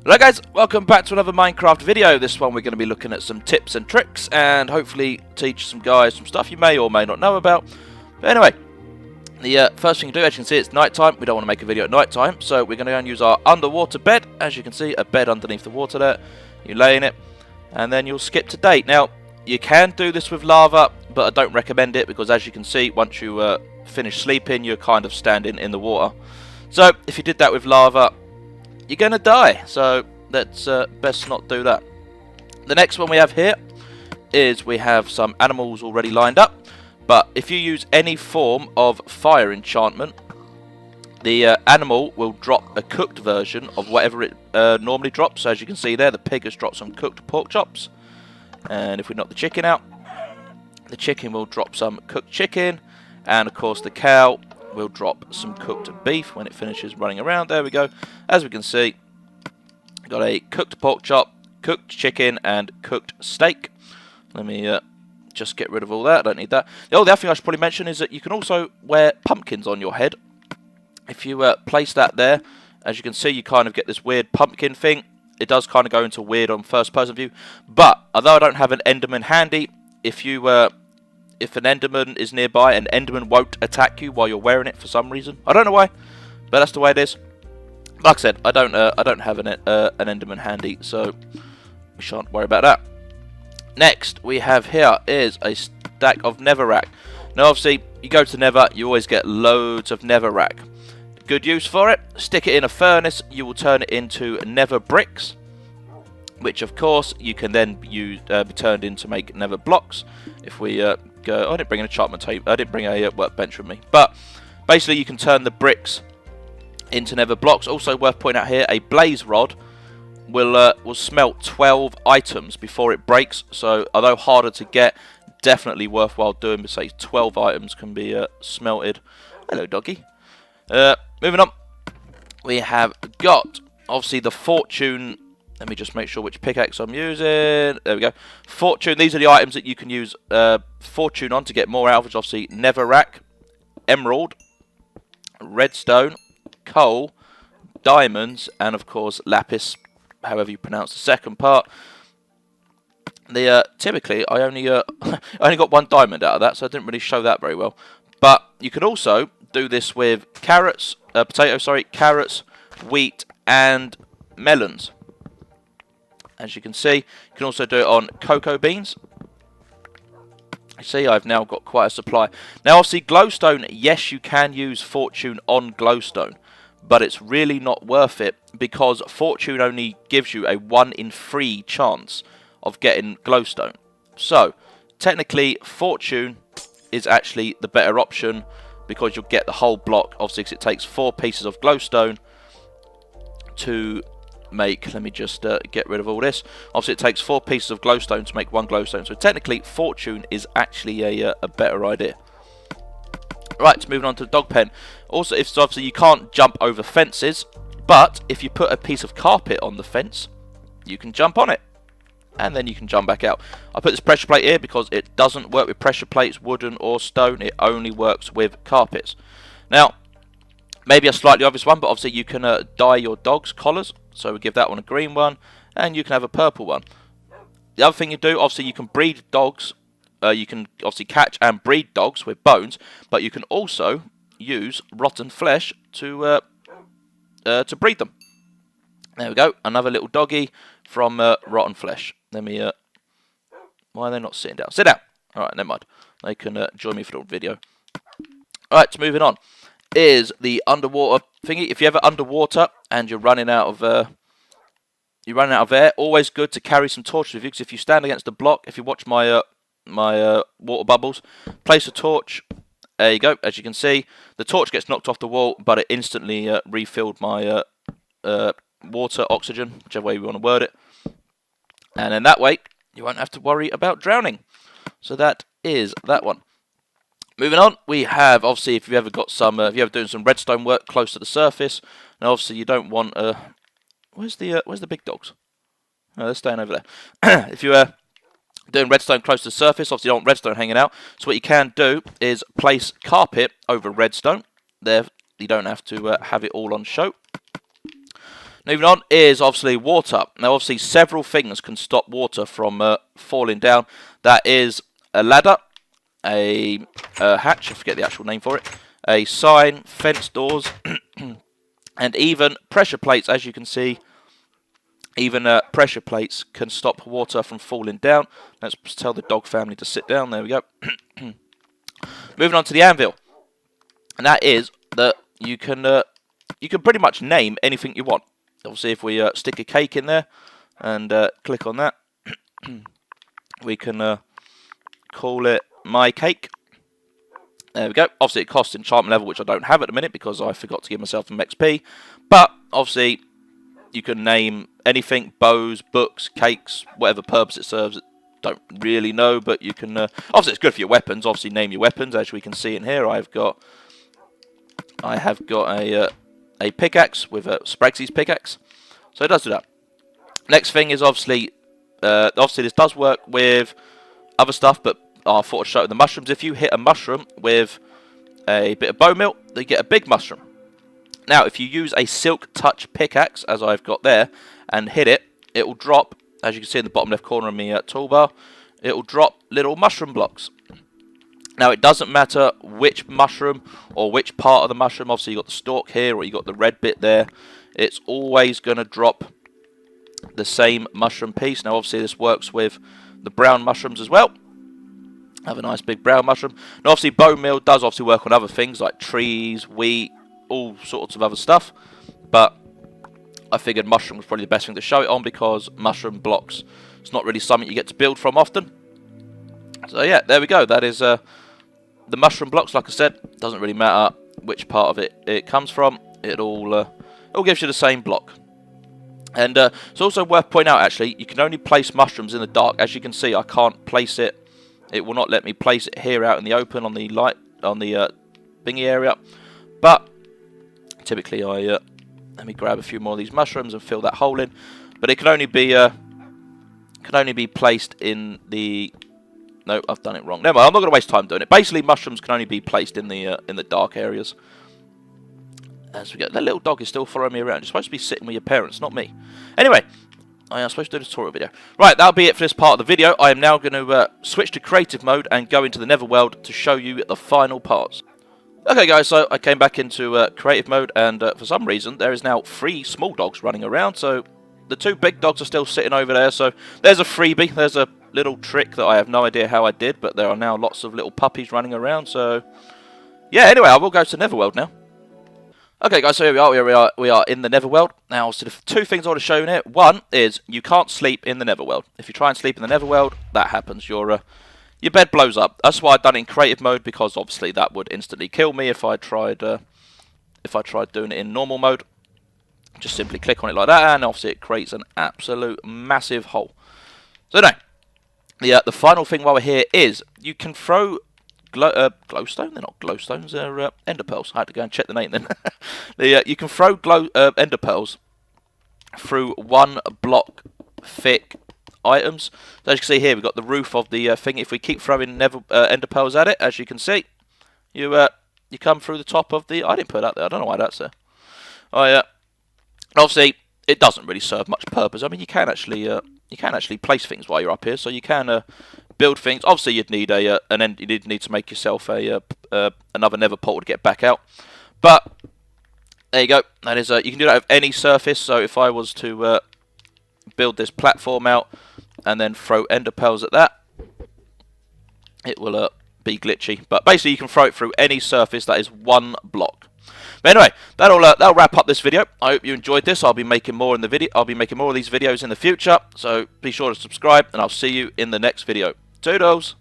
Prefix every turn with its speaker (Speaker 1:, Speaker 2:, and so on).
Speaker 1: Hello guys, welcome back to another Minecraft video. This one we're going to be looking at some tips and tricks and hopefully teach some guys some stuff you may or may not know about. But anyway, the first thing you do, as you can see, it's night time. We don't want to make a video at night time, so we're going to go and use our underwater bed. As you can see, a bed underneath the water there. You lay in it and then you'll skip to date. Now, you can do this with lava, but I don't recommend it because as you can see, once you finish sleeping, you're kind of standing in the water. So, if you did that with lava, you're going to die, so let's best not do that. The next one we have here is we have some animals already lined up, but if you use any form of fire enchantment, the animal will drop a cooked version of whatever it normally drops. So as you can see there, the pig has dropped some cooked pork chops, and if we knock the chicken out, the chicken will drop some cooked chicken, and of course the cow will drop some cooked beef when it finishes running around. There we go. As we can see, got a cooked pork chop, cooked chicken, and cooked steak. Let me just get rid of all that. I don't need that. The other thing I should probably mention is that you can also wear pumpkins on your head. If you place that there, as you can see, you kind of get this weird pumpkin thing. It does kind of go into weird on first-person view. But although I don't have an Enderman handy, if an Enderman is nearby, an Enderman won't attack you while you're wearing it for some reason. I don't know why, but that's the way it is. Like I said, I don't have an Enderman handy, so we shan't worry about that. Next, we have here is a stack of netherrack. Now, obviously, you go to Nether, you always get loads of netherrack. Good use for it. Stick it in a furnace, you will turn it into nether bricks, which of course you can then use be turned into make nether blocks. If we go, I didn't bring an enchantment table. I didn't bring a workbench with me, but basically you can turn the bricks into nether blocks. Also worth pointing out here, a blaze rod will smelt 12 items before it breaks. So although harder to get, definitely worthwhile doing. But say 12 items can be smelted. Hello, doggy. Moving on, we have got obviously the fortune. Let me just make sure which pickaxe I'm using. There we go. Fortune. These are the items that you can use fortune on to get more out of, which obviously netherrack, emerald, redstone, coal, diamonds, and of course lapis, however you pronounce the second part. Typically I only only got one diamond out of that, so I didn't really show that very well. But you can also do this with carrots, carrots, wheat, and melons. As you can see, you can also do it on cocoa beans. You see, I've now got quite a supply. Now, obviously, glowstone, yes, you can use fortune on glowstone, but it's really not worth it because fortune only gives you a 1 in 3 chance of getting glowstone. So, technically, fortune is actually the better option because you'll get the whole block, obviously, because it takes 4 pieces of glowstone to make. Let me just get rid of all this. Obviously it takes 4 pieces of glowstone to make 1 glowstone, so technically fortune is actually a better idea. Right, moving on to the dog pen. Also, if obviously you can't jump over fences, but if you put a piece of carpet on the fence, you can jump on it and then you can jump back out. I put this pressure plate here because it doesn't work with pressure plates, wooden or stone. It only works with carpets. Now, maybe a slightly obvious one, but obviously you can dye your dog's collars. So we give that one a green one, and you can have a purple one. The other thing you do, obviously you can breed dogs. You can obviously catch and breed dogs with bones, but you can also use rotten flesh to breed them. There we go, another little doggy from rotten flesh. Let me. Why are they not sitting down? Sit down. All right, never mind. They can join me for the video. All right, moving on. Is the underwater thingy. If you're ever underwater and you're running out of air, always good to carry some torches with you, because if you stand against a block, if you watch my my water bubbles, place a torch. There you go. As you can see, the torch gets knocked off the wall, but it instantly refilled my water, oxygen, whichever way you want to word it, and then that way you won't have to worry about drowning. So that is that one. Moving on, we have obviously if you've ever got some, if you're ever doing some redstone work close to the surface, and obviously you don't want where's the big dogs? Oh, they're staying over there. If you're doing redstone close to the surface, obviously you don't want redstone hanging out. So what you can do is place carpet over redstone. There, you don't have to have it all on show. Moving on is obviously water. Now obviously several things can stop water from falling down. That is a ladder, a hatch, I forget the actual name for it, a sign, fence doors, and even pressure plates. As you can see, even pressure plates can stop water from falling down. Let's tell the dog family to sit down. There we go. Moving on to the anvil, and that is that you can pretty much name anything you want. Obviously, if we stick a cake in there and click on that, we can call it my cake. There we go. Obviously, it costs enchantment level, which I don't have at the minute because I forgot to give myself some XP. But obviously, you can name anything: bows, books, cakes, whatever purpose it serves. Don't really know, but you can. Obviously, it's good for your weapons. Obviously, name your weapons, as we can see in here. I have got a pickaxe with a Spragsy's pickaxe, so it does do that. Next thing is obviously this does work with other stuff, but I thought I'd show you the mushrooms. If you hit a mushroom with a bit of bone meal, you get a big mushroom. Now, if you use a silk touch pickaxe, as I've got there, and hit it, it will drop, as you can see in the bottom left corner of my toolbar, it will drop little mushroom blocks. Now, it doesn't matter which mushroom or which part of the mushroom. Obviously, you've got the stalk here or you've got the red bit there. It's always going to drop the same mushroom piece. Now, obviously, this works with the brown mushrooms as well. Have a nice big brown mushroom. Now, obviously, bone meal does obviously work on other things like trees, wheat, all sorts of other stuff. But I figured mushroom was probably the best thing to show it on because mushroom blocks, it's not really something you get to build from often. So, yeah, there we go. That is the mushroom blocks. Like I said, doesn't really matter which part of it comes from. It all gives you the same block. And it's also worth pointing out, actually, you can only place mushrooms in the dark. As you can see, I can't place it. It will not let me place it here out in the open on the light on the thingy area. But typically, let me grab a few more of these mushrooms and fill that hole in. But it can only be placed in the. No, I've done it wrong. Never mind, I'm not going to waste time doing it. Basically, mushrooms can only be placed in the dark areas. As we go, that little dog is still following me around. You're supposed to be sitting with your parents, not me. Anyway, I am supposed to do the tutorial video. Right, that'll be it for this part of the video. I am now going to switch to creative mode and go into the Netherworld to show you the final parts. Okay, guys, so I came back into creative mode, and for some reason, there is now 3 small dogs running around. So the 2 big dogs are still sitting over there. So there's a freebie. There's a little trick that I have no idea how I did, but there are now lots of little puppies running around. So yeah, anyway, I will go to Netherworld now. Okay, guys, so here we are. We are in the Netherworld. Now, so the 2 things I want to show you here. One is you can't sleep in the Netherworld. If you try and sleep in the Netherworld, that happens. Your bed blows up. That's why I've done it in creative mode, because obviously that would instantly kill me if I tried doing it in normal mode. Just simply click on it like that, and obviously it creates an absolute massive hole. So now, the final thing while we're here is you can throw glowstone. They're not glowstones. They're ender pearls. I had to go and check the name then. You can throw ender pearls through 1 block thick items. So as you can see here, we've got the roof of the thing. If we keep throwing ender pearls at it, as you can see, you come through the top of the. I didn't put that there. I don't know why that's there. Obviously, it doesn't really serve much purpose. I mean, you can actually place things while you're up here, so you can build things. Obviously, you'd need you'd need to make yourself another nether portal to get back out. But there you go. That is you can do that with any surface. So if I was to build this platform out and then throw ender pearls at that, it will be glitchy. But basically, you can throw it through any surface that is 1 block. But anyway, that'll wrap up this video. I hope you enjoyed this. I'll be making more of these videos in the future. So be sure to subscribe, and I'll see you in the next video. Toodles!